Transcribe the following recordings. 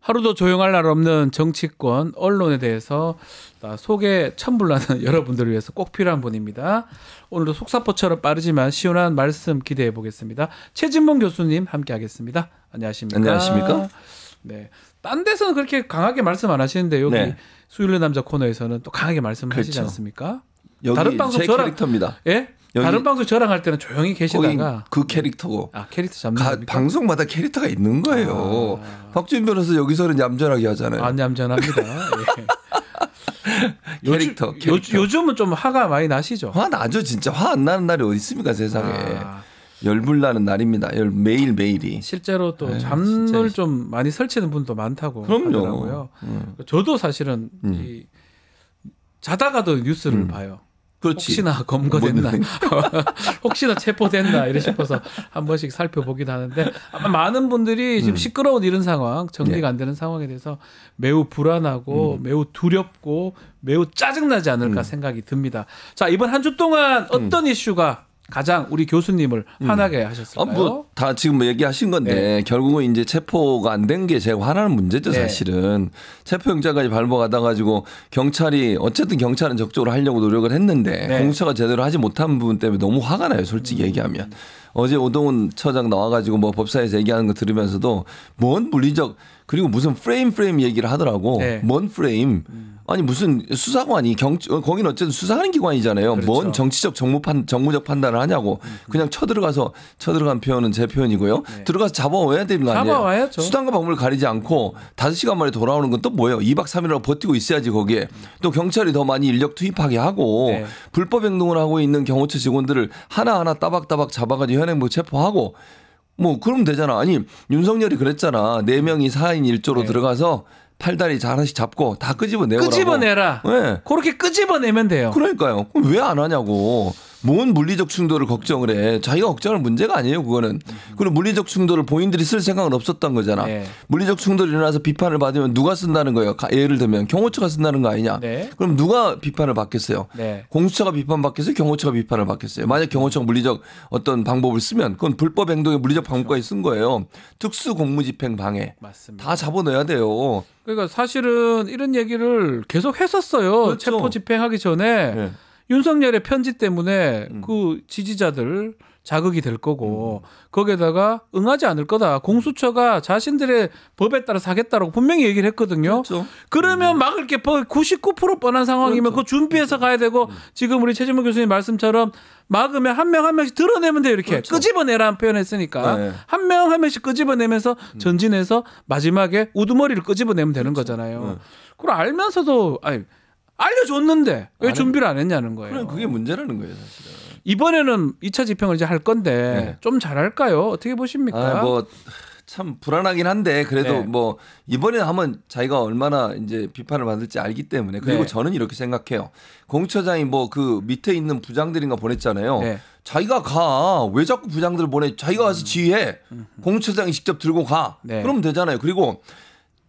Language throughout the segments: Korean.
하루도 조용할 날 없는 정치권, 언론에 대해서 속에 천불나는 여러분들을 위해서 꼭 필요한 분입니다. 오늘도 속사포처럼 빠르지만 시원한 말씀 기대해 보겠습니다. 최진봉 교수님 함께하겠습니다. 안녕하십니까? 안녕하십니까? 네, 딴 데서는 그렇게 강하게 말씀 안 하시는데 여기 네. 수요일의 남자 코너에서는 또 강하게 말씀하시지 그렇죠. 않습니까? 여기 다른 방송 제 캐릭터입니다. 예? 다른 방송 저랑 할 때는 조용히 계시다가 그 캐릭터고 캐릭터 잡는 겁니까? 방송마다 캐릭터가 있는 거예요. 박주민 변호사 여기서는 얌전하게 하잖아요. 안 얌전합니다. 예. 캐릭터. 요즘은 좀 화가 많이 나시죠? 화 나죠 진짜. 화 안 나는 날이 어디 있습니까 세상에. 열불 나는 날입니다. 매일매일이. 실제로 또 잠을 진짜. 좀 많이 설치는 분도 많다고 하더라고요. 저도 사실은 자다가도 뉴스를 봐요. 그렇지. 혹시나 검거됐나 혹시나 체포됐나 이래 싶어서 한 번씩 살펴보기도 하는데 아마 많은 분들이 지금 시끄러운 이런 상황, 정리가 안 되는 상황에 대해서 매우 불안하고 매우 두렵고 매우 짜증나지 않을까 생각이 듭니다. 자, 이번 한 주 동안 어떤 이슈가 가장 우리 교수님을 화나게 하셨을까요? 다 지금 얘기하신 건데 네. 결국은 이제 체포가 안 된 게 제가 화나는 문제죠. 네. 사실은 체포영장까지 발부받아 가지고 경찰이 어쨌든 경찰은 적극적으로 하려고 노력을 했는데 네. 공수처가 제대로 하지 못한 부분 때문에 너무 화가 나요. 솔직히 얘기하면. 어제 오동훈 처장 나와가지고 뭐 법사에서 얘기하는 거 들으면서도 뭔 물리적 그리고 무슨 프레임 얘기를 하더라고. 네. 뭔 프레임. 아니 무슨 수사관이 거기는 어쨌든 수사하는 기관이잖아요. 그렇죠. 뭔 정치적 정무적 판단을 하냐고. 그냥 쳐들어간 표현은 제 표현이고요. 네. 들어가서 잡아와야 되는 거 아니에요. 잡아와야죠. 수단과 방법을 가리지 않고 5시간 만에 돌아오는 건 또 뭐예요. 2박 3일이라고 버티고 있어야지 거기에. 또 경찰이 더 많이 인력 투입하게 하고 네. 불법 행동을 하고 있는 경호처 직원들을 하나하나 따박따박 잡아가지고 현행범 체포하고 뭐 그러면 되잖아. 아니 윤석열이 그랬잖아. 4명이 4인 1조로 들어가서 팔다리 하나씩 잡고 다 끄집어내라고. 끄집어내라. 네. 그렇게 끄집어내면 돼요. 그러니까요. 그럼 왜 안 하냐고. 뭔 물리적 충돌을 걱정을 해. 자기가 걱정할 문제가 아니에요. 그거는. 그리고 물리적 충돌을 본인들이 쓸 생각은 없었던 거잖아. 네. 물리적 충돌이 일어나서 비판을 받으면 누가 쓴다는 거예요. 예를 들면 경호처가 쓴다는 거 아니냐. 네. 그럼 누가 비판을 받겠어요. 네. 공수처가 비판받겠어요. 경호처가 비판을 받겠어요. 만약 경호처가 물리적 어떤 방법을 쓰면 그건 불법 행동에 물리적 방법까지 쓴 거예요. 특수 공무집행 방해. 맞습니다. 다 잡아넣어야 돼요. 그러니까 사실은 이런 얘기를 계속 했었어요. 그렇죠. 체포 집행하기 전에. 네. 윤석열의 편지 때문에 그 지지자들 자극이 될 거고 거기에다가 응하지 않을 거다. 공수처가 자신들의 법에 따라서 하겠다라고 분명히 얘기를 했거든요. 그렇죠. 그러면 막을 게 99% 뻔한 상황이면 그렇죠. 그거 준비해서 가야 되고 지금 우리 최진봉 교수님 말씀처럼 막으면 한 명 한 명씩 드러내면 돼요. 이렇게 그렇죠. 끄집어내라는 표현했으니까 네. 한 명 한 명씩 끄집어내면서 전진해서 마지막에 우두머리를 끄집어내면 되는 그렇죠. 거잖아요. 그걸 알면서도 알려줬는데 왜 준비를 안 했냐는 거예요. 그럼 그게 문제라는 거예요, 사실은. 이번에는 2차 집행을 이제 할 건데 네. 좀 잘할까요? 어떻게 보십니까? 참 불안하긴 한데 그래도 네. 뭐 이번에 하면 자기가 얼마나 이제 비판을 받을지 알기 때문에 그리고 네. 저는 이렇게 생각해요. 공처장이 뭐 그 밑에 있는 부장들인가 보냈잖아요. 네. 자기가 가. 왜 자꾸 부장들을 보내? 자기가 가서 지휘해. 공처장이 직접 들고 가. 네. 그러면 되잖아요. 그리고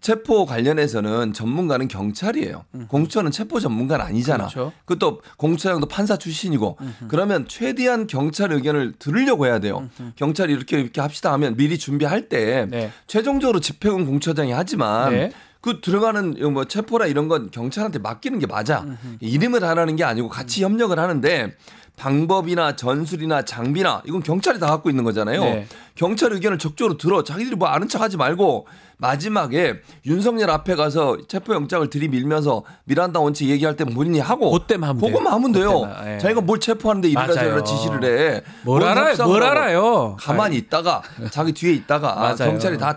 체포 관련해서는 전문가는 경찰이에요. 공수처는 체포 전문가는 아니잖아. 그렇죠. 그것도 공수처장도 판사 출신이고 그러면 최대한 경찰 의견을 들으려고 해야 돼요. 경찰이 이렇게 합시다 하면 미리 준비할 때 네. 최종적으로 집행은 공수처장이 하지만 네. 그 들어가는 뭐 체포라 이런 건 경찰한테 맡기는 게 맞아. 이름을 하라는 게 아니고 같이 협력을 하는데 방법이나 전술이나 장비나 이건 경찰이 다 갖고 있는 거잖아요. 네. 경찰 의견을 적극적으로 들어. 자기들이 뭐 아는 척하지 말고 마지막에 윤석열 앞에 가서 체포영장을 들이밀면서 미란다 원칙 얘기할 때 본인이 하고 그것만 하면 돼요. 네. 자기가 뭘 체포하는데 이래라 저래라 지시를 해. 뭘 알아요. 가만히 있다가 자기 뒤에 있다가 경찰이 다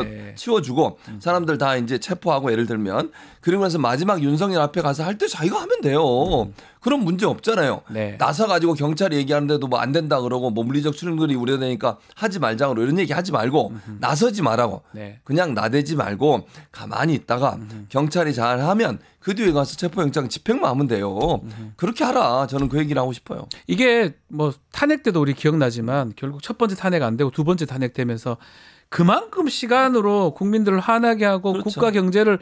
네. 치워주고 사람들 다 이제 체포하고 예를 들면 그리고 나서 마지막 윤석열 앞에 가서 할 때 자기가 하면 돼요. 그런 문제 없잖아요. 네. 나서 가지고 경찰이 얘기하는데도 뭐 안 된다 그러고 뭐 물리적 충돌이 우려되니까 하지 말자고 이런 얘기 하지 말고 나서지 말라고. 네. 그냥 나대지 말고 가만히 있다가 경찰이 잘하면 그 뒤에 가서 체포영장 집행만 하면 돼요. 그렇게 하라. 저는 그 얘기를 하고 싶어요. 이게 뭐 탄핵 때도 우리 기억나지만 결국 첫 번째 탄핵 안 되고 두 번째 탄핵 되면서 그만큼 시간으로 국민들을 화나게 하고 그렇죠. 국가 경제를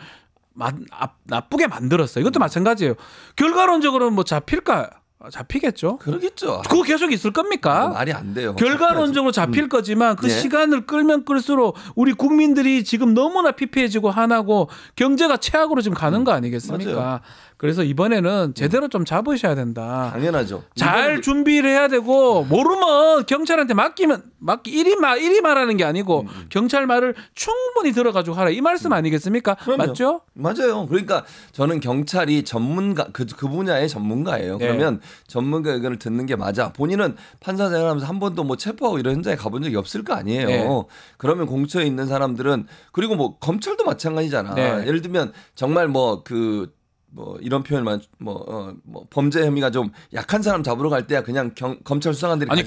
나쁘게 만들었어요. 이것도 마찬가지예요. 결과론적으로는 뭐 잡힐까? 잡히겠죠. 그러겠죠. 그거 계속 있을 겁니까? 말이 안 돼요. 결과론적으로 잡힐 거지만 그 시간을 끌면 끌수록 우리 국민들이 지금 너무나 피폐해지고 화나고 경제가 최악으로 지금 가는 거 아니겠습니까? 맞아요. 그래서 이번에는 제대로 좀 잡으셔야 된다. 당연하죠. 잘 준비를 해야 되고 모르면 경찰한테 이리 말하는 게 아니고 경찰 말을 충분히 들어가지고 하라 이 말씀 아니겠습니까? 그럼요. 맞죠? 맞아요. 그러니까 저는 경찰이 전문가 그 분야의 전문가예요. 그러면 전문가 의견을 듣는 게 맞아. 본인은 판사 생활하면서 한 번도 뭐 체포하고 이런 현장에 가본 적이 없을 거 아니에요. 그러면 공처에 있는 사람들은 그리고 뭐 검찰도 마찬가지잖아. 예를 들면 정말 뭐 이런 표현만 범죄 혐의가 좀 약한 사람 잡으러 갈 때야 그냥 검찰 수사관들이 아니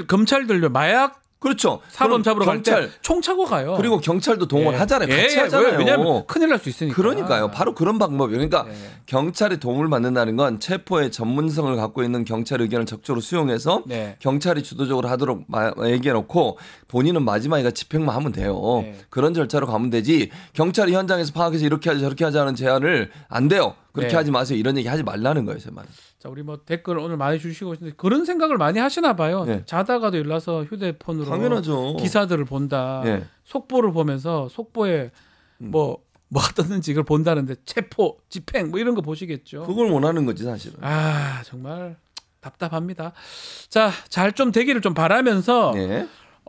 검찰들요 마약 그렇죠. 사범 잡으러 갈 때 총 차고 가요. 그리고 경찰도 동원하잖아요. 같이 하잖아요. 왜냐하면 큰일 날 수 있으니까. 그러니까요. 바로 그런 방법이에요. 그러니까 경찰이 도움을 받는다는 건 체포의 전문성을 갖고 있는 경찰 의견을 적극적으로 수용해서 경찰이 주도적으로 하도록 얘기해놓고 본인은 마지막에 집행만 하면 돼요. 그런 절차로 가면 되지. 경찰이 현장에서 파악해서 이렇게 하자 저렇게 하자는 제안을 안 돼요. 그렇게 하지 마세요. 이런 얘기 하지 말라는 거예요. 제 말은. 자, 우리 뭐 댓글 오늘 많이 주시고 있는데 그런 생각을 많이 하시나 봐요. 자다가도 일어나서 휴대폰으로 당연하죠. 기사들을 본다. 속보를 보면서 속보에 뭐가 떴는지 이걸 본다는데 체포, 집행 뭐 이런 거 보시겠죠. 그걸 원하는 거지 사실은. 아 정말 답답합니다. 자, 잘 좀 되기를 좀 바라면서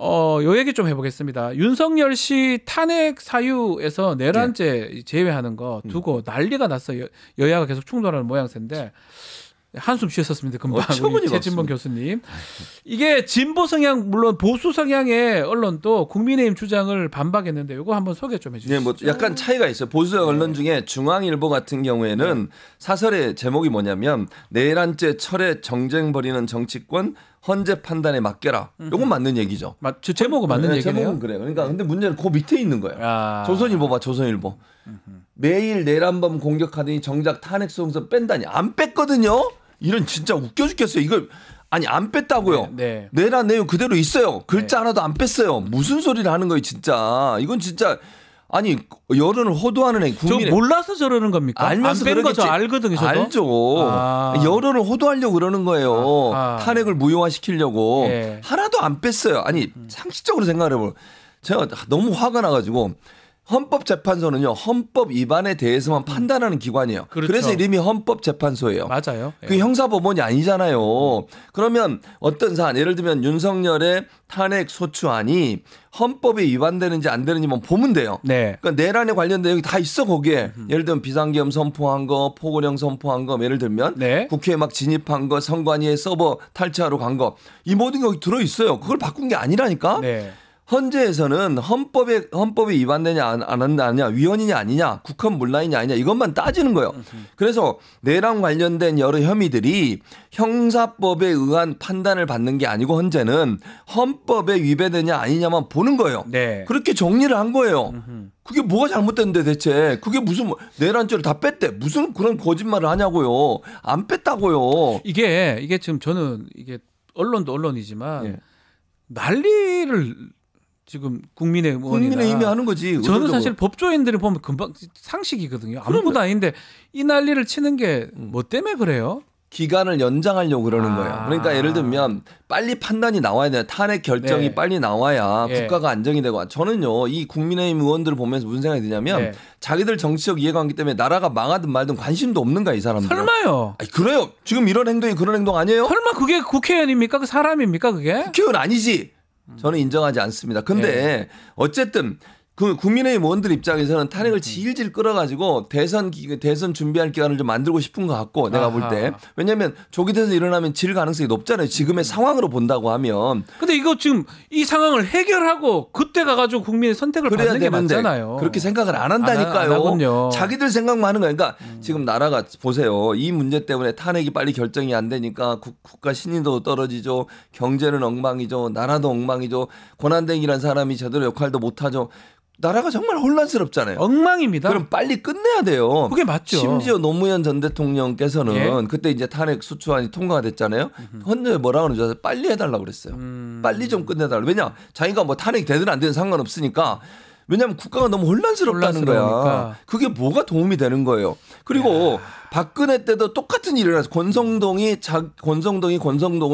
요 얘기 좀 해보겠습니다. 윤석열 씨 탄핵 사유에서 내란죄 제외하는 거 두고 난리가 났어요. 여야가 계속 충돌하는 모양새인데 한숨 쉬었었습니다. 금방 우리 최진봉 교수님. 이게 진보 성향 물론 보수 성향의 언론도 국민의힘 주장을 반박했는데 이거 한번 소개 좀 해주시죠. 네, 뭐 약간 차이가 있어요. 보수 언론 중에 중앙일보 같은 경우에는 사설의 제목이 뭐냐면 내란죄 철회 정쟁 벌이는 정치권 헌재 판단에 맡겨라. 이건 맞는 얘기죠. 제목은 맞는 얘기네요. 제목은 그래요. 그러니까 근데 문제는 그 밑에 있는 거예요. 조선일보 봐, 조선일보. 매일 내란범 공격하더니 정작 탄핵 소송서 뺀다니 안 뺐거든요. 이런 진짜 웃겨 죽겠어요. 이걸 아니 안 뺐다고요. 내란 내용 그대로 있어요. 글자 하나도 안 뺐어요. 무슨 소리를 하는 거예요, 진짜. 이건 진짜 아니 여론을 호도하는 애 국민의 몰라서 저러는 겁니까? 알면서 안 뺀 거 저 알거든요. 저도? 알죠. 여론을 호도하려고 그러는 거예요. 탄핵을 무효화시키려고 하나도 안 뺐어요. 아니 상식적으로 생각을 해보면 제가 너무 화가 나가지고 헌법재판소는요 헌법 위반에 대해서만 판단하는 기관이에요. 그래서 이름이 헌법재판소예요. 맞아요. 그 형사법원이 아니잖아요. 그러면 어떤 사안 예를 들면 윤석열의 탄핵 소추안이 헌법에 위반되는지 안 되는지만 보면 돼요. 그러니까 내란에 관련된 여기 다 있어 거기에. 예를 들면 비상계엄 선포한 거, 포고령 선포한 거, 예를 들면 국회에 막 진입한 거, 선관위에 서버 탈취하러 간 거, 이 모든 게 여기 들어 있어요. 그걸 바꾼 게 아니라니까. 헌재에서는 헌법에 위반되냐 안 한다냐 위헌이냐 아니냐 국헌 문란이냐 아니냐 이것만 따지는 거예요. 그래서 내란 관련된 여러 혐의들이 형사법에 의한 판단을 받는 게 아니고 헌재는 헌법에 위배되냐 아니냐만 보는 거예요. 그렇게 정리를 한 거예요. 그게 뭐가 잘못됐는데 대체 그게 무슨 내란죄를 다 뺐대 무슨 그런 거짓말을 하냐고요. 안 뺐다고요. 이게 지금 저는 이게 언론도 언론이지만 난리를 지금 국민의힘이 하는 거지. 저는 의도적으로. 사실 법조인들이 보면 금방 상식이거든요. 아무것도 아닌데 이 난리를 치는 게 뭐 때문에 그래요? 기간을 연장하려고 그러는 거예요. 그러니까 예를 들면 빨리 판단이 나와야 돼요. 탄핵 결정이 빨리 나와야 국가가 안정이 되고. 저는요 이 국민의힘 의원들을 보면서 무슨 생각이 드냐면 자기들 정치적 이해관계 때문에 나라가 망하든 말든 관심도 없는 거야 이 사람들. 설마요? 아니, 그래요. 지금 이런 행동이 그런 행동 아니에요? 설마 그게 국회의원입니까? 그 사람입니까 그게? 국회의원 아니지. 저는 인정하지 않습니다. 근데 어쨌든 그 국민의힘 의원들 입장에서는 탄핵을 질질 끌어가지고 대선 준비할 기간을 좀 만들고 싶은 것 같고 내가 볼 때. 왜냐하면 조기 대선 일어나면 질 가능성이 높잖아요. 지금의 상황으로 본다고 하면. 근데 이거 지금 이 상황을 해결하고 그때 가가지고 국민의 선택을 받는 게 맞잖아요. 그렇게 생각을 안 한다니까요. 자기들 생각만 하는 거예요. 그러니까 지금 나라가 보세요. 이 문제 때문에 탄핵이 빨리 결정이 안 되니까 국가 신인도 떨어지죠. 경제는 엉망이죠. 나라도 엉망이죠. 권한대행이라는 사람이 제대로 역할도 못하죠. 나라가 정말 혼란스럽잖아요. 엉망입니다. 그럼 빨리 끝내야 돼요. 그게 맞죠. 심지어 노무현 전 대통령께서는 그때 이제 탄핵 소추안이 통과가 됐잖아요. 헌재에 뭐라고 그러죠? 빨리 해달라고 그랬어요. 빨리 좀 끝내달라고. 왜냐? 자기가 뭐 탄핵이 되든 안 되든 상관없으니까 왜냐하면 국가가 너무 혼란스럽다는 거야. 그게 뭐가 도움이 되는 거예요. 그리고 박근혜 때도 똑같은 일을 해서 권성동을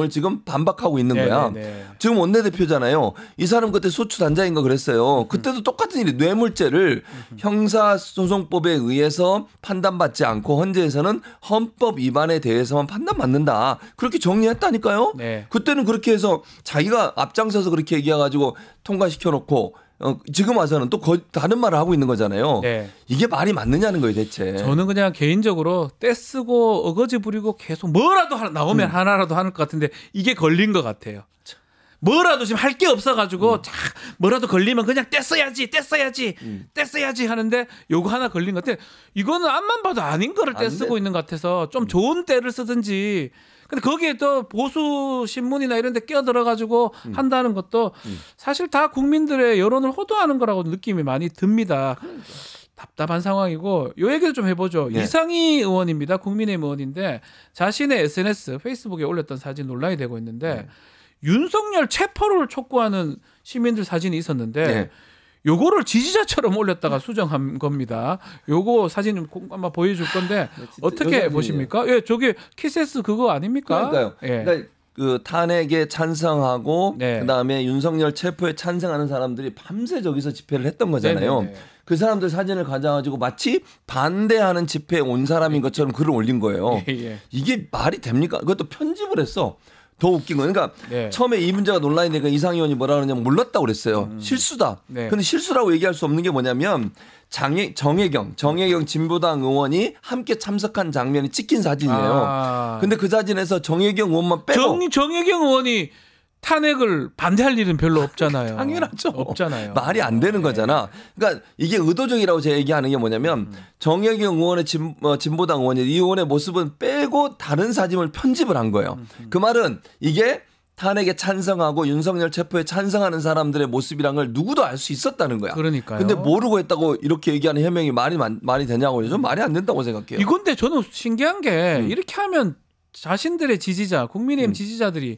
지금 반박하고 있는 거야. 지금 원내대표잖아요. 이 사람 그때 소추 단장인가 그랬어요. 그때도 똑같은 일이 뇌물죄를 형사소송법에 의해서 판단받지 않고 헌재에서는 헌법 위반에 대해서만 판단받는다. 그렇게 정리했다니까요. 그때는 그렇게 해서 자기가 앞장서서 그렇게 얘기해가지고 통과시켜놓고 지금 와서는 또 다른 말을 하고 있는 거잖아요. 이게 말이 맞느냐는 거예요, 대체. 저는 그냥 개인적으로 떼쓰고 어거지 부리고 계속 뭐라도 나오면 하나라도 하는 것 같은데 이게 걸린 것 같아요. 뭐라도 지금 할 게 없어가지고 뭐라도 걸리면 그냥 떼써야지 하는데 요거 하나 걸린 것 같아. 이거는 앞만 봐도 아닌 거를 떼쓰고 있는 것 같아서 좀 좋은 때를 쓰든지. 근데 거기에 또 보수 신문이나 이런 데 끼어들어가지고 한다는 것도 사실 다 국민들의 여론을 호도하는 거라고 느낌이 많이 듭니다. 답답한 상황이고 요 얘기를 좀 해보죠. 이상희 의원입니다. 국민의힘 의원인데 자신의 SNS 페이스북에 올렸던 사진 논란이 되고 있는데 윤석열 체포를 촉구하는 시민들 사진이 있었는데 요거를 지지자처럼 올렸다가 수정한 겁니다. 요거 사진 아마 보여줄 건데 어떻게 보십니까? 저기 키세스 그거 아닙니까? 그러니까요. 그러니까 그 탄핵에 찬성하고 그다음에 윤석열 체포에 찬성하는 사람들이 밤새 저기서 집회를 했던 거잖아요. 그 사람들 사진을 가져가지고 마치 반대하는 집회에 온 사람인 것처럼 글을 올린 거예요. 이게 말이 됩니까? 그것도 편집을 했어. 더 웃긴 건 그러니까 처음에 이 문제가 논란이 되니까 이상희 의원이 뭐라 그러냐면 몰랐다고 그랬어요. 실수다. 근데 실수라고 얘기할 수 없는 게 뭐냐면 정혜경 진보당 의원이 함께 참석한 장면이 찍힌 사진이에요. 근데 그 사진에서 정혜경 의원만 빼고 정혜경 의원이 탄핵을 반대할 일은 별로 없잖아요. 당연하죠. 없잖아요. 말이 안 되는 거잖아. 그러니까 이게 의도적이라고 제가 얘기하는 게 뭐냐면 정혜경 의원의 진보당 의원이 이 의원의 모습은 빼고 다른 사진을 편집을 한 거예요. 그 말은 이게 탄핵에 찬성하고 윤석열 체포에 찬성하는 사람들의 모습이란 걸 누구도 알 수 있었다는 거야. 그러니까요. 근데 모르고 했다고 이렇게 얘기하는 해명이 말이 되냐고요. 좀 말이 안 된다고 생각해요. 이건데 저는 신기한 게 이렇게 하면 자신들의 지지자, 국민의힘 지지자들이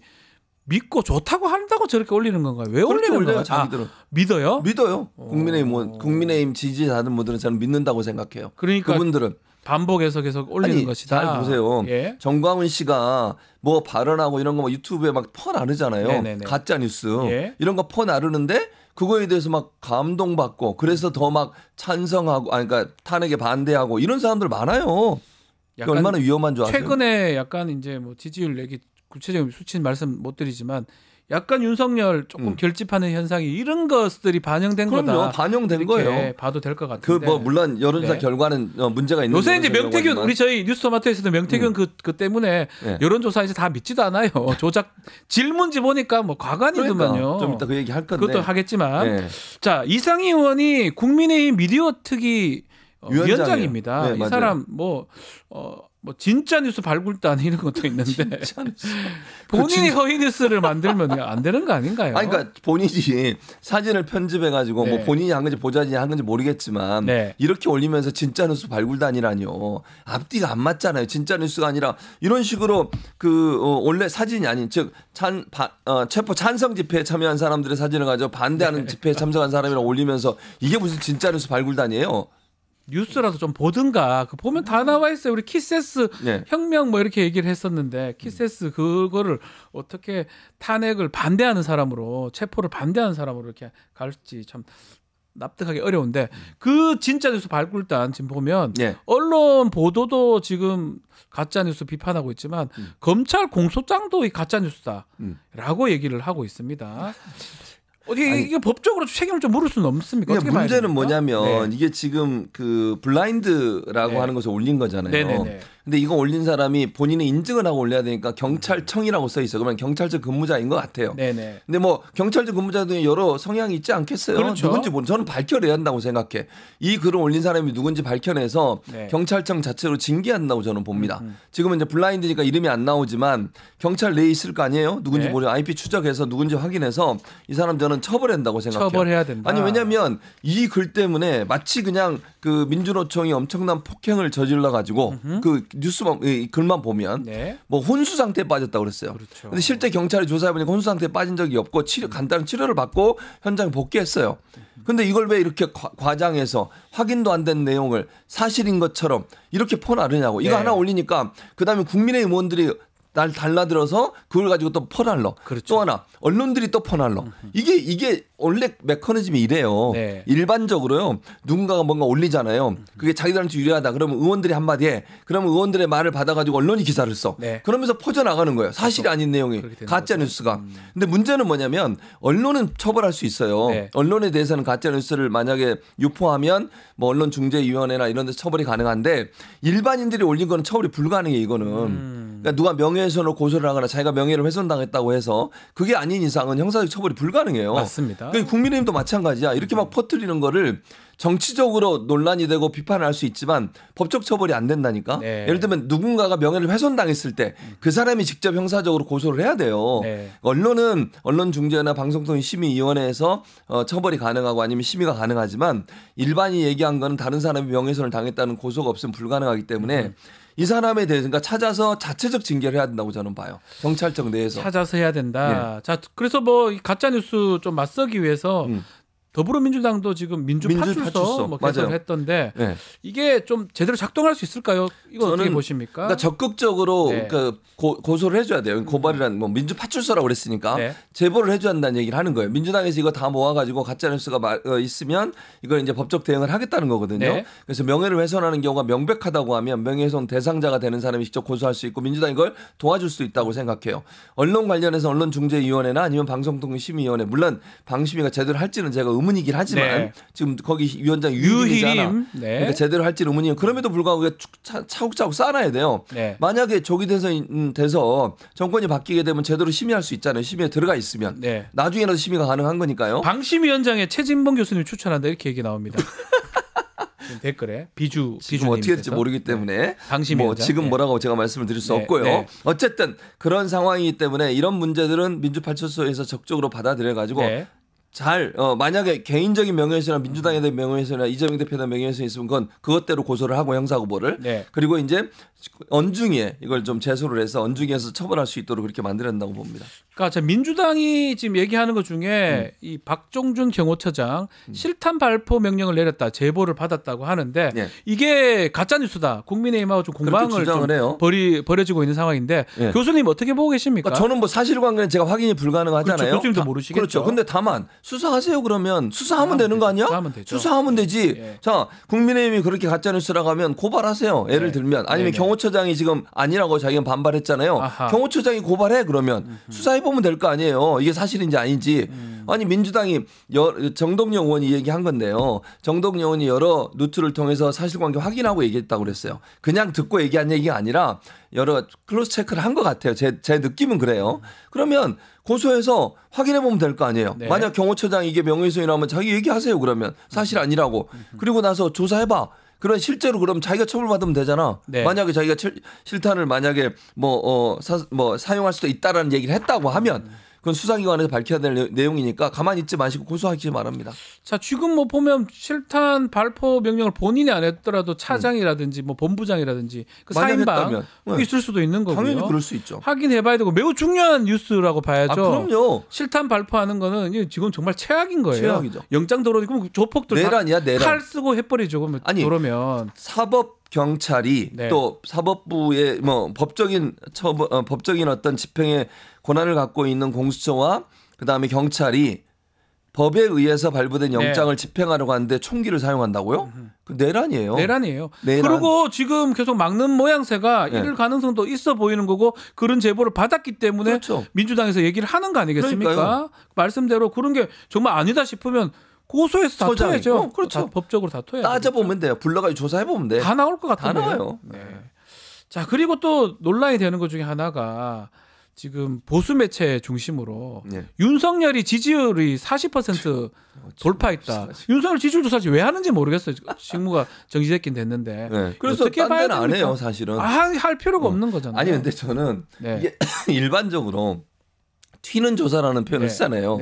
믿고 좋다고 한다고 저렇게 올리는 건가요? 왜 올리는 거예요? 자기들은 믿어요? 믿어요. 국민의힘 지지자들 분들은 저는 믿는다고 생각해요. 그러니까 그분들은 반복해서 계속 올리는 것이다. 잘 보세요. 정광훈 씨가 뭐 발언하고 이런 거 막 유튜브에 막 퍼나르잖아요. 가짜 뉴스 이런 거 퍼나르는데 그거에 대해서 막 감동받고 그래서 더 막 찬성하고 그러니까 탄핵에 반대하고 이런 사람들 많아요. 얼마나 위험한 줄 아세요? 최근에 약간 이제 뭐 지지율 얘기 구체적인 수치는 말씀 못 드리지만 약간 윤석열 조금 결집하는 현상이 이런 것들이 반영된 거다. 반영된 거예요. 봐도 될 것 같은데. 뭐 물론 여론조사 결과는 문제가 있는. 요새 이제 명태균 우리 저희 뉴스토마토에서도 명태균 그 때문에 여론조사 이제 다 믿지도 않아요. 조작 질문지 보니까 뭐 과관이더만요. 그러니까 좀 이따 그 얘기 할 건데. 그것도 하겠지만 자 이상희 의원이 국민의힘 미디어 특위 위원장입니다. 이 사람 뭐 진짜 뉴스 발굴단 이런 것도 있는데 본인이 허위 뉴스를 만들면 안 되는 거 아닌가요? 그러니까 본인이 사진을 편집해가지고 뭐 본인이 한 건지 보좌진이 한 건지 모르겠지만 이렇게 올리면서 진짜 뉴스 발굴단이라뇨. 앞뒤가 안 맞잖아요. 진짜 뉴스가 아니라 이런 식으로 원래 사진이 아닌 즉 체포 찬성 집회에 참여한 사람들의 사진을 가지고 반대하는 집회에 참석한 사람이랑 올리면서 이게 무슨 진짜 뉴스 발굴단이에요? 뉴스라도 좀 보든가. 보면 다 나와 있어요. 우리 키세스 혁명 뭐 이렇게 얘기를 했었는데 키세스 그거를 어떻게 탄핵을 반대하는 사람으로 체포를 반대하는 사람으로 이렇게 갈지 참 납득하기 어려운데 그 진짜 뉴스 발굴단 지금 보면 언론 보도도 지금 가짜 뉴스 비판하고 있지만 검찰 공소장도 이 가짜 뉴스다라고 얘기를 하고 있습니다. 이게 법적으로 책임을 좀 물을 수는 없습니까? 어떻게 문제는 뭐냐면 이게 지금 그 블라인드라고 하는 것을 올린 거잖아요. 근데 이거 올린 사람이 본인이 인증을 하고 올려야 되니까 경찰청이라고 써 있어. 그러면 경찰청 근무자인 것 같아요. 근데 뭐 경찰청 근무자들이 여러 성향이 있지 않겠어요? 그렇죠. 누군지 저는 밝혀내야 한다고 생각해. 이 글을 올린 사람이 누군지 밝혀내서 경찰청 자체로 징계한다고 저는 봅니다. 지금은 이제 블라인드니까 이름이 안 나오지만 경찰 내에 있을 거 아니에요? 누군지 모르고 IP 추적해서 누군지 확인해서 이 사람 저는 처벌한다고 생각해요. 처벌해야 된다. 아니 왜냐하면 이 글 때문에 마치 그냥 그 민주노총이 엄청난 폭행을 저질러 가지고 그 뉴스만 글만 보면 네. 뭐 혼수 상태에 빠졌다고 그랬어요. 그렇죠. 근데 실제 경찰이 조사해 보니까 혼수 상태에 빠진 적이 없고 간단한 치료를 받고 현장에 복귀했어요. 근데 이걸 왜 이렇게 과장해서 확인도 안 된 내용을 사실인 것처럼 이렇게 퍼나르냐고. 이거 하나 올리니까 그다음에 국민의힘 의원들이 날 달라들어서 그걸 가지고 또 퍼날러. 그렇죠. 또 하나 언론들이 또 퍼날러. 이게 원래 메커니즘이 이래요. 네. 일반적으로요. 누군가가 뭔가 올리잖아요. 그게 자기들한테 유리하다. 그러면 의원들이 한마디에 그러면 의원들의 말을 받아가지고 언론이 기사를 써. 네. 그러면서 퍼져나가는 거예요. 사실이 아닌 내용이. 가짜 뉴스가. 근데 문제는 뭐냐면 언론은 처벌할 수 있어요. 네. 언론에 대해서는 가짜 뉴스를 만약에 유포하면 뭐 언론중재위원회나 이런 데서 처벌이 가능한데 일반인들이 올린 거는 처벌이 불가능해 이거는. 그러니까 누가 명예훼손으로 고소를 하거나 자기가 명예를 훼손당했다고 해서 그게 아닌 이상은 형사적 처벌이 불가능해요. 맞습니다. 그러니까 국민의힘도 마찬가지야. 이렇게 막 퍼뜨리는 거를 정치적으로 논란이 되고 비판을 할 수 있지만 법적 처벌이 안 된다니까. 네. 예를 들면 누군가가 명예를 훼손당했을 때 그 사람이 직접 형사적으로 고소를 해야 돼요. 네. 언론은 언론중재나 방송통신심의위원회에서 처벌이 가능하고 아니면 심의가 가능하지만 일반이 얘기한 거는 다른 사람이 명예훼손을 당했다는 고소가 없으면 불가능하기 때문에 이 사람에 대해서 그러니까 찾아서 자체적 징계를 해야 된다고 저는 봐요. 경찰청 내에서. 찾아서 해야 된다. 네. 자, 그래서 뭐 가짜 뉴스 좀 맞서기 위해서 더불어민주당도 지금 민주파출소 뭐 개설을 했던데 네. 이게 좀 제대로 작동할 수 있을까요? 이거 어떻게 보십니까? 그러니까 적극적으로 네. 그러니까 고소를 해줘야 돼요. 고발이란 뭐 민주파출소라고 그랬으니까 네. 제보를 해줘야 한다는 얘기를 하는 거예요. 민주당에서 이거 다 모아가지고 가짜뉴스가 있으면 이걸 이제 법적 대응을 하겠다는 거거든요. 네. 그래서 명예를 훼손하는 경우가 명백하다고 하면 명예훼손 대상자가 되는 사람이 직접 고소할 수 있고 민주당이 이걸 도와줄 수 있다고 생각해요. 언론 관련해서 언론중재위원회나 아니면 방송통신심의위원회 물론 방심위가 제대로 할지는 제가 의문이긴 하지만 네. 지금 거기 위원장 유희림이잖아. 네. 그러니까 제대로 할지는 의문이에요. 그럼에도 불구하고 차곡차곡 쌓아놔야 돼요. 네. 만약에 조기 돼서 정권이 바뀌게 되면 제대로 심의할 수 있잖아요. 심의에 들어가 있으면. 네. 나중에라도 심의가 가능한 거니까요. 방심위원장에 최진봉 교수님 추천한다 이렇게 얘기 나옵니다. 댓글에 비주 어떻게 될지 모르기 때문에 네. 방심위원장. 뭐 지금 뭐라고 제가 말씀을 드릴 수 없고요. 네. 어쨌든 그런 상황이기 때문에 이런 문제들은 민주파출소에서 적극적으로 받아들여 가지고 잘 만약에 개인적인 명예훼손이나 민주당에 대한 명예훼손이나 이재명 대표에 대한 명예훼손이 있으면 그것대로 고소를 하고 형사고발을 그리고 이제 언중위에 이걸 좀 제소를 해서 언중위에서 처벌할 수 있도록 그렇게 만들어야 된다고 봅니다. 그러니까 민주당이 지금 얘기하는 것 중에 이 박종준 경호처장 실탄 발포 명령을 내렸다, 제보를 받았다고 하는데 이게 가짜 뉴스다. 국민의힘하고 좀 공방을 좀 벌여지고 있는 상황인데 교수님 어떻게 보고 계십니까? 그러니까 저는 뭐 사실관계는 제가 확인이 불가능하잖아요. 그렇죠. 교수님도 모르시겠죠. 그렇죠. 근데 다만 수사하세요 그러면 수사하면 되는 거 아니야? 수사하면 되지. 자, 국민의힘이 그렇게 가짜 뉴스라고 하면 고발하세요. 예를 들면 아니면 경호처장이 지금 아니라고 자기가 반발했잖아요. 경호처장이 고발해 그러면 수사해 보면 될 거 아니에요. 이게 사실인지 아닌지. 아니 민주당이 정동영 의원이 얘기한 건데요. 정동영 의원이 여러 루트를 통해서 사실관계 확인하고 얘기했다고 그랬어요. 그냥 듣고 얘기한 얘기가 아니라 여러 클로즈 체크를 한 것 같아요. 제 느낌은 그래요. 그러면 고소해서 확인해 보면 될 거 아니에요. 네. 만약 경호처장이 이게 명예훼손이라면 자기 얘기하세요. 그러면 사실 아니라고. 그리고 나서 조사해봐. 그런 실제로 그럼 자기가 처벌받으면 되잖아. 네. 만약에 자기가 실탄을 만약에 사용할 수도 있다라는 얘기를 했다고 하면 그건 수사기관에서 밝혀야 될 내용이니까 가만히 있지 마시고 고소하기 바랍니다. 자, 지금 뭐 보면 실탄 발포 명령을 본인이 안 했더라도 차장이라든지 뭐 본부장이라든지 그 4인방 있을 수도 있는 거고요. 당연히 그럴 수 있죠. 확인해봐야 되고 매우 중요한 뉴스라고 봐야죠. 그럼요. 실탄 발포하는 거는 지금 정말 최악인 거예요. 최악이죠. 영장 도로 그럼 조폭들 내란이야, 내란. 칼 쓰고 해버리죠. 그러면 사법 경찰이 또 사법부의 뭐 법적인 어떤 집행의 권한을 갖고 있는 공수처와 그다음에 경찰이 법에 의해서 발부된 영장을 집행하려고 하는데 총기를 사용한다고요? 그 내란이에요. 내란. 그리고 지금 계속 막는 모양새가 이럴 가능성도 있어 보이는 거고 그런 제보를 받았기 때문에 민주당에서 얘기를 하는 거 아니겠습니까? 그러니까요. 말씀대로 그런 게 정말 아니다 싶으면 고소해서 다퉈야죠. 그렇죠. 법적으로 다퉈야 따져보면 돼요. 불러가지고 조사해보면 돼요. 다 나올 것 같은데요. 다 나와요. 네. 자, 그리고 또 논란이 되는 것 중에 하나가 지금 보수 매체 중심으로 윤석열이 지지율이 40% 돌파했다. 윤석열 지지율도 사실 왜 하는지 모르겠어요. 직무가 정지됐긴 됐는데. 그래서 어떻게 봐야 안 해요, 사실은. 할 필요가 없는 거잖아요. 아니 근데 저는 이게 일반적으로 튀는 조사라는 표현을 쓰잖아요.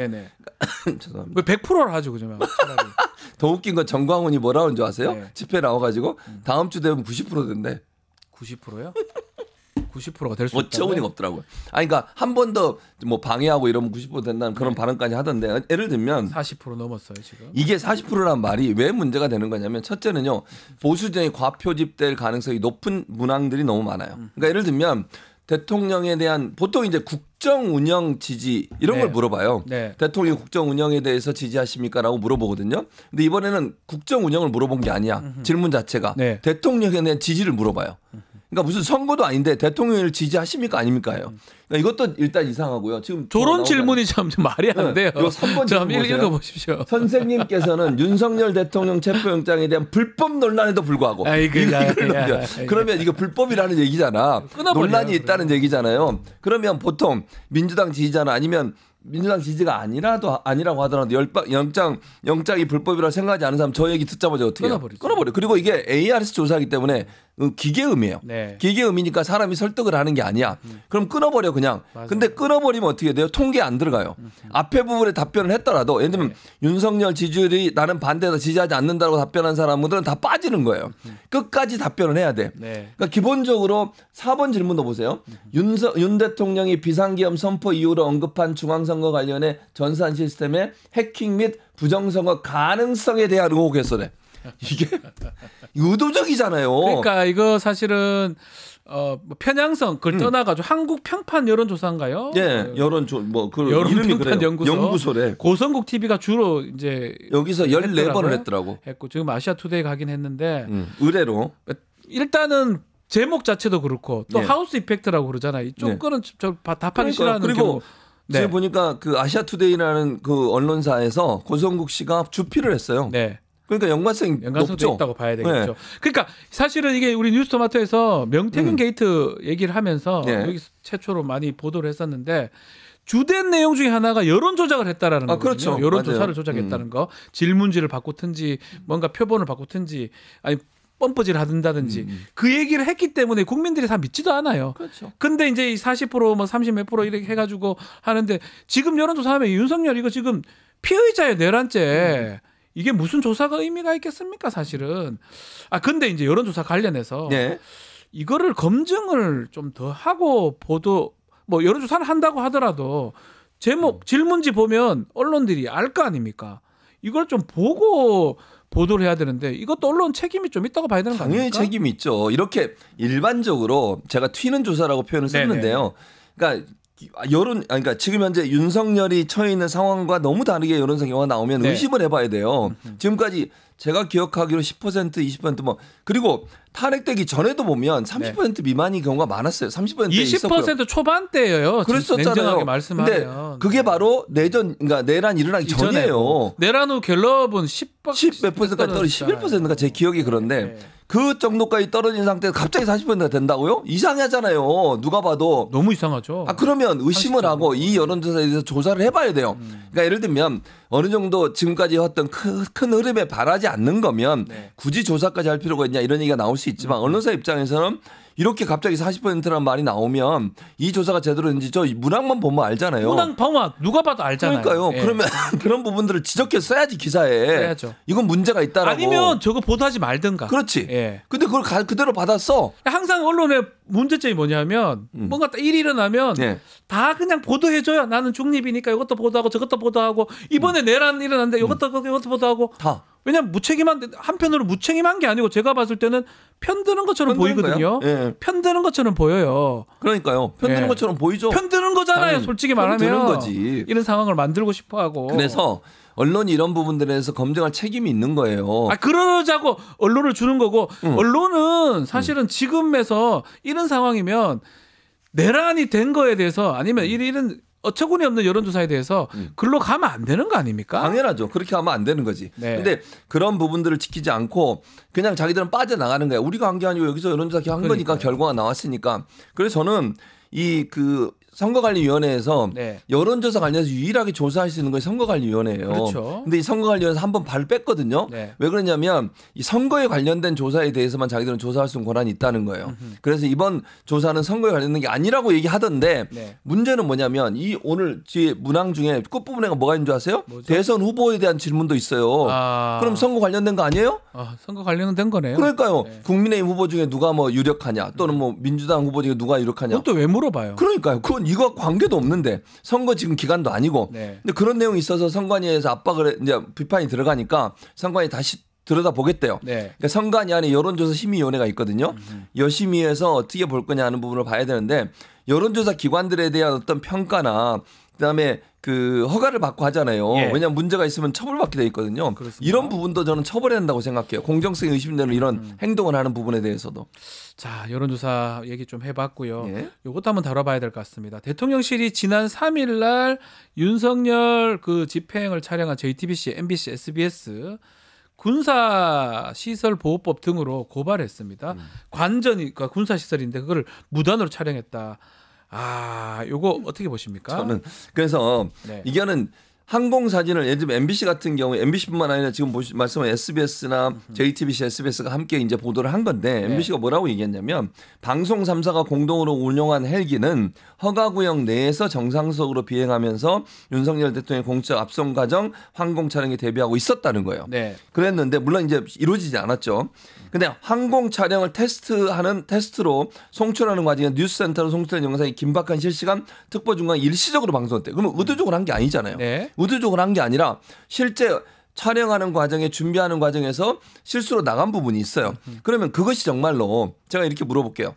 죄송합니다. 왜 100%를 하죠, 그죠? 더 웃긴 건 정광훈이 뭐라고 하는 줄 아세요? 집회 나와가지고 다음 주 되면 90% 된대. 90%요? 90%가 될 수 있다. 어처구니가 없더라고요. 아니 그러니까 한 번 더 뭐 방해하고 이러면 90% 된다는 그런 발언까지 하던데 예를 들면 40% 넘었어요 지금. 이게 40%란 말이 왜 문제가 되는 거냐면 첫째는요 보수정이 과표집될 가능성이 높은 문항들이 너무 많아요. 그러니까 예를 들면 대통령에 대한 보통 이제 국정 운영 지지 이런 걸 물어봐요. 대통령 국정 운영에 대해서 지지하십니까라고 물어보거든요. 근데 이번에는 국정 운영을 물어본 게 아니야. 질문 자체가 대통령에 대한 지지를 물어봐요. 그러니까 무슨 선거도 아닌데 대통령을 지지하십니까 아닙니까요? 그러니까 이것도 일단 이상하고요. 지금 저런 질문이 참 말이 안 돼요. 이거 3번 좀 읽어보십시오. 선생님께서는 윤석열 대통령 체포영장에 대한 불법 논란에도 불구하고 그러면 이거 불법이라는 얘기잖아. 논란이 있다는 얘기잖아요. 그러면 보통 민주당 지지자나 아니면 민주당 지지가 아니라고 하더라도 영장이 불법이라고 생각하지 않은 사람 저 얘기 듣자마자 어떻게 해요? 끊어버려. 그리고 이게 ARS 조사이기 때문에 기계음이에요. 기계음이니까 사람이 설득을 하는 게 아니야. 그럼 끊어버려 그냥. 맞아요. 근데 끊어버리면 어떻게 돼요? 통계에 안 들어가요. 앞에 부분에 답변을 했더라도 예를 들면 윤석열 지지율이 나는 반대다 지지하지 않는다고 답변한 사람들은 다 빠지는 거예요. 끝까지 답변을 해야 돼. 그러니까 기본적으로 4번 질문도 보세요. 윤 대통령이 비상계엄 선포 이후로 언급한 중앙선거 관련해 전산 시스템의 해킹 및 부정선거 가능성에 대한 의혹 해소래. 이게 의도적이잖아요. 그러니까 이거 사실은 편향성 그걸 떠나가지고 한국 평판 여론조사인가요? 네, 여론 평판 연구소래. 고성국 TV가 주로 이제 여기서 14번을 했더라고. 했고 지금 아시아투데이 가긴 했는데 의뢰로 일단은 제목 자체도 그렇고 또 하우스 이펙트라고 그러잖아요. 이쪽 거는 저 답하기 싫어하는 그리고 경우. 지금 보니까 그 아시아투데이라는 그 언론사에서 고성국 씨가 주필을 했어요. 그러니까 연관성이 높죠. 있다고 봐야 되겠죠. 그러니까 사실은 이게 우리 뉴스토마토에서 명태균 게이트 얘기를 하면서 여기 최초로 많이 보도를 했었는데 주된 내용 중에 하나가 여론 조작을 했다라는 거거든요. 그렇죠. 여론 조사를 조작했다는 거. 질문지를 바꾸든지 뭔가 표본을 바꾸든지 아니 뻔뻔질을 하든다든지 그 얘기를 했기 때문에 국민들이 다 믿지도 않아요. 그렇죠. 근데 이제 40% 뭐 30 몇 프로 이렇게 해가지고 하는데 지금 여론조사하면 윤석열 이거 지금 피의자의 내란죄 이게 무슨 조사가 의미가 있겠습니까 사실은. 근데 이제 여론조사 관련해서 이거를 검증을 좀 더 하고 보도 뭐 여론조사를 한다고 하더라도 제목 질문지 보면 언론들이 알 거 아닙니까? 이걸 좀 보고 보도를 해야 되는데 이것도 언론 책임이 좀 있다고 봐야 되는 거 아닙니까? 당연히 책임이 있죠. 이렇게 일반적으로 제가 튀는 조사라고 표현을 썼는데요. 그러니까 그러니까 지금 현재 윤석열이 처해 있는 상황과 너무 다르게 여론상 경우가 나오면 의심을 해봐야 돼요. 지금까지 제가 기억하기로 10% 20% 뭐 그리고 탄핵되기 전에도 보면 30% 미만이 경우가 많았어요. 30% 20% 초반대예요. 그랬었잖아요. 근데 그게 바로 그러니까 내란 일어나기 전이에요. 내란 후 갤럽은 10몇 %까지 떨어지 11%가 제 기억이 그런데 그 정도까지 떨어진 상태에서 갑자기 40%가 된다고요? 이상하잖아요. 누가 봐도. 너무 이상하죠. 그러면 의심을 하고 이 여론조사에 대해서 조사를 해봐야 돼요. 그러니까 예를 들면 어느 정도 지금까지 했던 큰 흐름에 반하지 않는 거면 굳이 조사까지 할 필요가 있냐 이런 얘기가 나올 수 있지만 언론사 입장에서는 이렇게 갑자기 40%라는 말이 나오면 이 조사가 제대로 됐는지 저 문항만 보면 알잖아요. 문항 보면 누가 봐도 알잖아요. 그러니까요. 그러면 그런 부분들을 지적해 써야지 기사에. 써야죠. 이건 문제가 있다라고. 아니면 저거 보도하지 말든가. 그렇지. 근데 그걸 그대로 받았어. 항상 언론의 문제점이 뭐냐면 뭔가 일이 일어나면 다 그냥 보도해줘요. 나는 중립이니까 이것도 보도하고 저것도 보도하고 이번에 내란 일어났는데 이것도 보도하고 다. 왜냐면 한편으로 무책임한 게 아니고 제가 봤을 때는 편드는 것처럼 보이거든요. 편드는 것처럼 보여요. 그러니까요. 편드는 것처럼 보이죠. 편드는 거잖아요. 솔직히 말하면. 편드는 거지. 이런 상황을 만들고 싶어하고. 그래서 언론이 이런 부분들에 대해서 검증할 책임이 있는 거예요. 그러자고 언론을 주는 거고 언론은 사실은 지금에서 이런 상황이면 내란이 된 거에 대해서 아니면 이런 어처구니 없는 여론조사에 대해서 글로 가면 안 되는 거 아닙니까? 당연하죠. 그렇게 하면 안 되는 거지. 그런데 그런 부분들을 지키지 않고 그냥 자기들은 빠져나가는 거야. 우리가 한 게 아니고 여기서 여론조사 한 거니까 결과가 나왔으니까. 그래서 저는 선거관리위원회에서 여론조사 관련해서 유일하게 조사할 수 있는 게 선거관리위원회예요. 그렇죠. 근데 이 선거관리위원회에서 한번 발을 뺐거든요. 왜 그러냐면 이 선거에 관련된 조사에 대해서만 자기들은 조사할 수 있는 권한이 있다는 거예요. 그래서 이번 조사는 선거에 관련된 게 아니라고 얘기하던데 문제는 뭐냐면 이 오늘 뒤에 문항 중에 끝부분에 뭐가 있는 줄 아세요? 뭐죠? 대선 후보에 대한 질문도 있어요. 그럼 선거 관련된 거 아니에요? 선거 관련된 거네요. 그러니까요. 국민의힘 후보 중에 누가 뭐 유력하냐 또는 뭐 민주당 후보 중에 누가 유력하냐. 그것도 왜 물어봐요? 그러니까요. 그건 이거 관계도 없는데 선거 지금 기간도 아니고. 근데 그런 내용이 있어서 선관위에서 압박을 이제 비판이 들어가니까 선관위 다시 들여다보겠대요. 그러니까 선관위 안에 여론조사 심의위원회가 있거든요. 여심위에서 어떻게 볼 거냐 하는 부분을 봐야 되는데 여론조사 기관들에 대한 어떤 평가나 그다음에 그 허가를 받고 하잖아요. 왜냐하면 문제가 있으면 처벌받게 돼 있거든요. 그렇습니다. 이런 부분도 저는 처벌해야 한다고 생각해요. 공정성이 의심되는 이런 행동을 하는 부분에 대해서도. 자, 여론조사 얘기 좀 해봤고요. 이것도 한번 다뤄봐야 될 것 같습니다. 대통령실이 지난 3일 날 윤석열 그 집행을 촬영한 JTBC, MBC, SBS 군사시설보호법 등으로 고발했습니다. 관전이 그러니까 군사시설인데 그걸 무단으로 촬영했다. 요거 어떻게 보십니까? 저는 그래서 이거는 항공사진을 예를 들면 MBC 같은 경우에 MBC뿐만 아니라 지금 말씀한 SBS나 JTBC, SBS가 함께 이제 보도를 한 건데 MBC가 뭐라고 얘기했냐면 방송 3사가 공동으로 운영한 헬기는 허가구역 내에서 정상적으로 비행하면서 윤석열 대통령의 공적 압송 과정 항공 촬영에 대비하고 있었다는 거예요. 그랬는데 물론 이제 이루어지지 않았죠. 근데 항공 촬영을 테스트로 송출하는 과정에 뉴스센터로 송출된 영상이 긴박한 실시간 특보 중간 일시적으로 방송됐대. 그러면 의도적으로 한 게 아니잖아요. 의도적으로 한 게 아니라 실제 촬영하는 과정에 준비하는 과정에서 실수로 나간 부분이 있어요. 그러면 그것이 정말로 제가 이렇게 물어볼게요.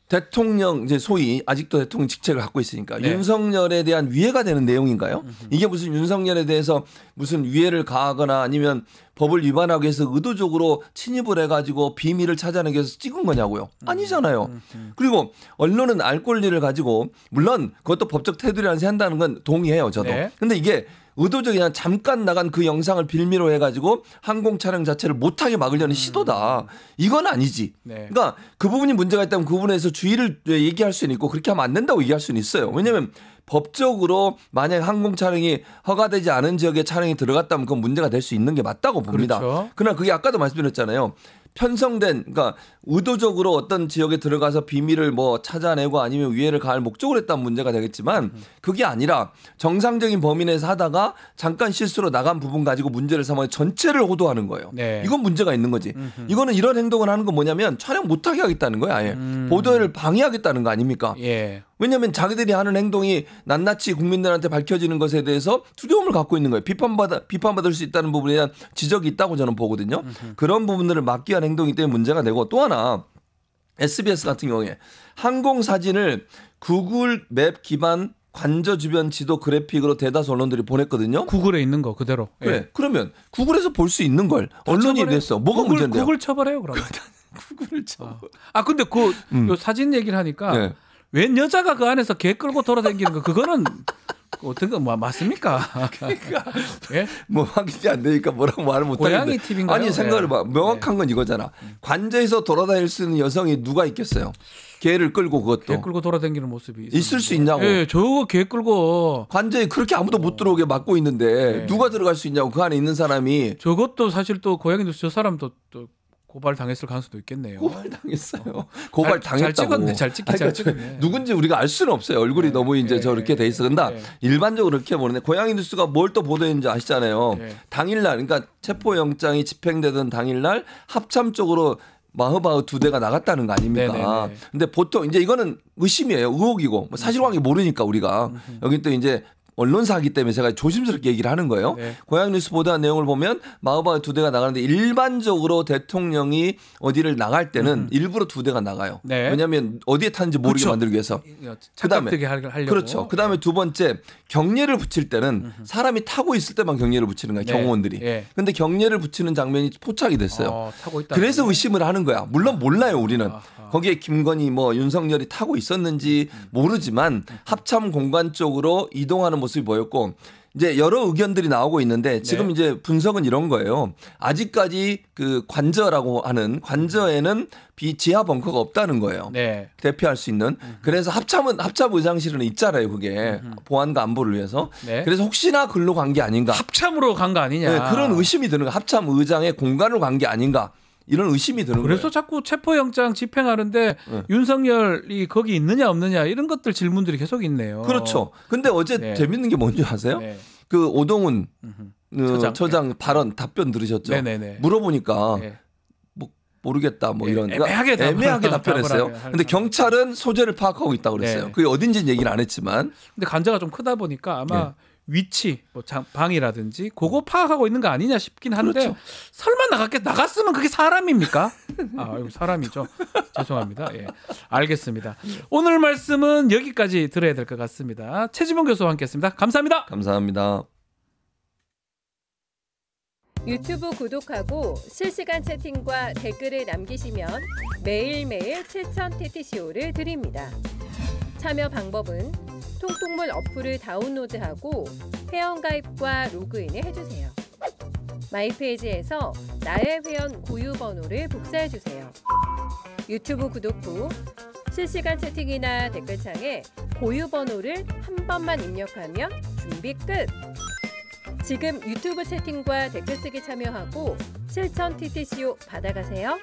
대통령 이제 소위 아직도 대통령 직책을 갖고 있으니까 윤석열에 대한 위해가 되는 내용인가요? 이게 무슨 윤석열에 대해서 무슨 위해를 가하거나 아니면 법을 위반하기 위해서 의도적으로 침입을 해가지고 비밀을 찾아내기 위해서 찍은 거냐고요? 아니잖아요. 그리고 언론은 알 권리를 가지고 물론 그것도 법적 테두리 안에서 한다는 건 동의해요. 저도. 근데 이게 의도적이 그냥 잠깐 나간 그 영상을 빌미로 해가지고 항공 촬영 자체를 못하게 막으려는 시도다. 이건 아니지. 그러니까 그 부분이 문제가 있다면 그 부분에서 주의를 얘기할 수는 있고 그렇게 하면 안 된다고 얘기할 수는 있어요. 왜냐하면 법적으로 만약 항공 촬영이 허가되지 않은 지역에 촬영이 들어갔다면 그건 문제가 될 수 있는 게 맞다고 봅니다. 그렇죠. 그러나 그게 아까도 말씀드렸잖아요. 편성된 그러니까 의도적으로 어떤 지역에 들어가서 비밀을 뭐 찾아내고 아니면 위해를 가할 목적으로 했다면 문제가 되겠지만 그게 아니라 정상적인 범위 내에서 하다가 잠깐 실수로 나간 부분 가지고 문제를 삼아 전체를 호도하는 거예요. 이건 문제가 있는 거지. 이거는 이런 행동을 하는 건 뭐냐면 촬영 못하게 하겠다는 거야. 아예. 보도를 방해하겠다는 거 아닙니까? 왜냐하면 자기들이 하는 행동이 낱낱이 국민들한테 밝혀지는 것에 대해서 두려움을 갖고 있는 거예요. 비판받을 수 있다는 부분에 대한 지적이 있다고 저는 보거든요. 그런 부분들을 막기 위한 행동이기 때문에 문제가 되고 또 하나 SBS 같은 경우에 항공 사진을 구글 맵 기반 관저 주변 지도 그래픽으로 대다수 언론들이 보냈거든요. 구글에 있는 거 그대로. 그래. 그러면 구글에서 볼 수 있는 걸 언론이 냈어. 뭐가 문제인데요? 구글 처벌해요 그러면. 구글을 처벌. 근데 그 요 사진 얘기를 하니까 웬 여자가 그 안에서 개 끌고 돌아다니는 거 그거는 어떻게 맞습니까? 그러니까 뭐 확인이 안 되니까 뭐라고 말을 못 하겠는데. 고양이 TV인가요? 아니 생각을 해봐. 명확한 건 이거잖아. 관저에서 돌아다닐 수 있는 여성이 누가 있겠어요? 개를 끌고 그것도. 개 끌고 돌아다니는 모습이 있을 수 있냐고. 저거 개 끌고. 관저에 그렇게 아무도 못 들어오게 막고 있는데 누가 들어갈 수 있냐고 그 안에 있는 사람이. 저것도 사실 또 고양이 뉴스 저 사람도 또 고발 당했을 가능성도 있겠네요. 고발 당했어요. 고발 당했다고. 잘 찍었네. 누군지 우리가 알 수는 없어요. 얼굴이 너무 이제 저렇게 돼 있어. 근데 일반적으로 그렇게 보는데 고양이 뉴스가 뭘 또 보도했는지 아시잖아요. 당일날 그러니까 체포영장이 집행되던 당일날 합참 쪽으로 마흐바흐 2대가 나갔다는 거 아닙니까? 근데 보통 이제 이거는 의심이에요. 의혹이고 사실관계 모르니까 우리가 여기 또 이제 언론사이기 때문에 제가 조심스럽게 얘기를 하는 거예요. 고양이 뉴스 보도한 내용을 보면 마흐바흐 2대가 나가는데 일반적으로 대통령이 어디를 나갈 때는 일부러 2대가 나가요. 왜냐하면 어디에 타는지 모르게 만들기 위해서. 그다음에 하려고. 그렇죠. 그다음에 두 번째 경례를 붙일 때는 사람이 타고 있을 때만 경례를 붙이는 거예요. 경호원들이. 근데 경례를 붙이는 장면이 포착이 됐어요. 타고 있다. 그래서 의심을 하는 거야. 물론 몰라요 우리는. 거기에 김건희 뭐 윤석열이 타고 있었는지 모르지만 합참 공간 쪽으로 이동하는 모습이 보였고 이제 여러 의견들이 나오고 있는데 지금 이제 분석은 이런 거예요. 아직까지 그 관저라고 하는 관저에는 지하 벙커가 없다는 거예요. 대피할 수 있는. 그래서 합참 의장실은 있잖아요. 그게 보안과 안보를 위해서. 그래서 혹시나 글로 간 게 아닌가. 합참으로 간 거 아니냐. 그런 의심이 드는 거. 합참 의장의 공간으로 간 게 아닌가. 이런 의심이 드는 거예요. 그래서 자꾸 체포영장 집행하는데 윤석열이 거기 있느냐 없느냐 이런 것들 질문들이 계속 있네요. 그렇죠. 근데 어제 재밌는 게 뭔지 아세요? 그 오동훈 처장 발언 답변 들으셨죠? 물어보니까 뭐 모르겠다 뭐 이런 애매하게 답변했어요. 근데 경찰은 소재를 파악하고 있다고 그랬어요. 그게 어딘지는 얘기는 안 했지만. 근데 간자가 좀 크다 보니까 아마 위치, 뭐 방이라든지 그거 파악하고 있는 거 아니냐 싶긴 한데 설마 나갔으면 그게 사람입니까? 이거 사람이죠. 죄송합니다. 알겠습니다. 오늘 말씀은 여기까지 들어야 될 것 같습니다. 최지봉 교수와 함께했습니다. 감사합니다. 감사합니다. 유튜브 구독하고 실시간 채팅과 댓글을 남기시면 매일매일 7000TTCO를 드립니다. 참여 방법은 통통물 어플을 다운로드하고 회원가입과 로그인을 해주세요. 마이페이지에서 나의 회원 고유 번호를 복사해주세요. 유튜브 구독 후 실시간 채팅이나 댓글창에 고유 번호를 한 번만 입력하면 준비 끝! 지금 유튜브 채팅과 댓글 쓰기 참여하고 7000TTCO 받아가세요.